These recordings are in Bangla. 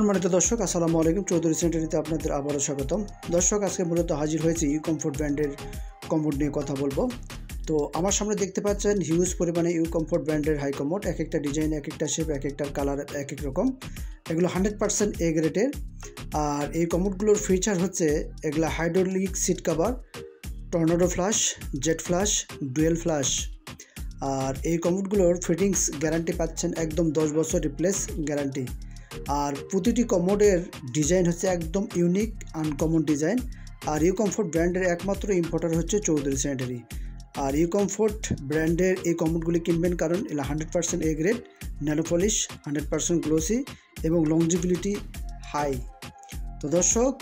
সম্মানিত দর্শক, আসসালামু আলাইকুম। চৌধুরী সেন্টারিতে আপনাদের আবারও স্বাগতম। দর্শক, আজকে মূলত হাজির হয়েছে ইউ কমফোর্ট ব্র্যান্ডের কমোড নিয়ে কথা বলবো। তো আমার সামনে দেখতে পাচ্ছেন হিউজ পরিমাণে ইউ কমফোর্ট ব্র্যান্ডের হাই কমোড। এক একটা ডিজাইন, এক একটা শেপ, এক একটা কালার এক এক রকম। এগুলো 100% এ গ্রেডের। আর এই কমোডগুলোর ফিচার হচ্ছে এগুলো hydraulic seat cover, tornado flush, jet flush, dual flush. আর এই কমোডগুলোর ফিটিংস গ্যারান্টি পাচ্ছেন একদম 10 বছর রিপ্লেস গ্যারান্টি। আর প্রতিটি কমোডের ডিজাইন হচ্ছে একদম unique uncommon design. R U comfort ব্র্যান্ডের একমাত্র ইম্পোর্টার হচ্ছে Chowdhury sanitary. R U comfort ব্র্যান্ডের এই কমোডগুলি কিনবেন কারণ এগুলো 100% A grade, nano polish, 100% glossy এবং লংজিবিলিটি হাই। তো দর্শক,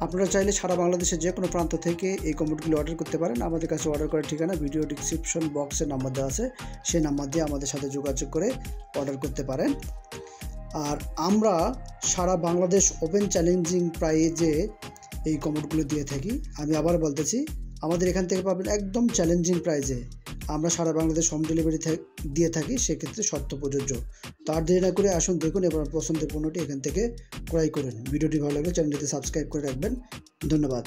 আপনারা চাইলে সারা বাংলাদেশের যে কোনো প্রান্ত থেকে এই কমোডগুলি অর্ডার করতে পারেন। আমাদের কাছে অর্ডার করার ঠিকানা ভিডিও ডিসক্রিপশন বক্সে নাম্বার দেওয়া আছে, সেই নাম্বার দিয়ে আমাদের সাথে যোগাযোগ করে অর্ডার করতে পারেন। আর আমরা সারা বাংলাদেশ ওপেন চ্যালেঞ্জিং প্রাইজে এই কমোডগুলো দিয়ে থাকি। আমি আবার বলতেছি, আমাদের এখান থেকে পাবেন একদম চ্যালেঞ্জিং প্রাইজে। আমরা সারা বাংলাদেশ হোম ডেলিভারি দিয়ে থাকি, সেক্ষেত্রে শর্ত প্রযোজ্য। তার দেরি না করে আসুন, দেখুন এবার পছন্দের পণ্যটি এখান থেকে ক্রয় করুন। ভিডিওটি ভালো লাগলে চ্যানেলটিতে সাবস্ক্রাইব করে রাখবেন। ধন্যবাদ।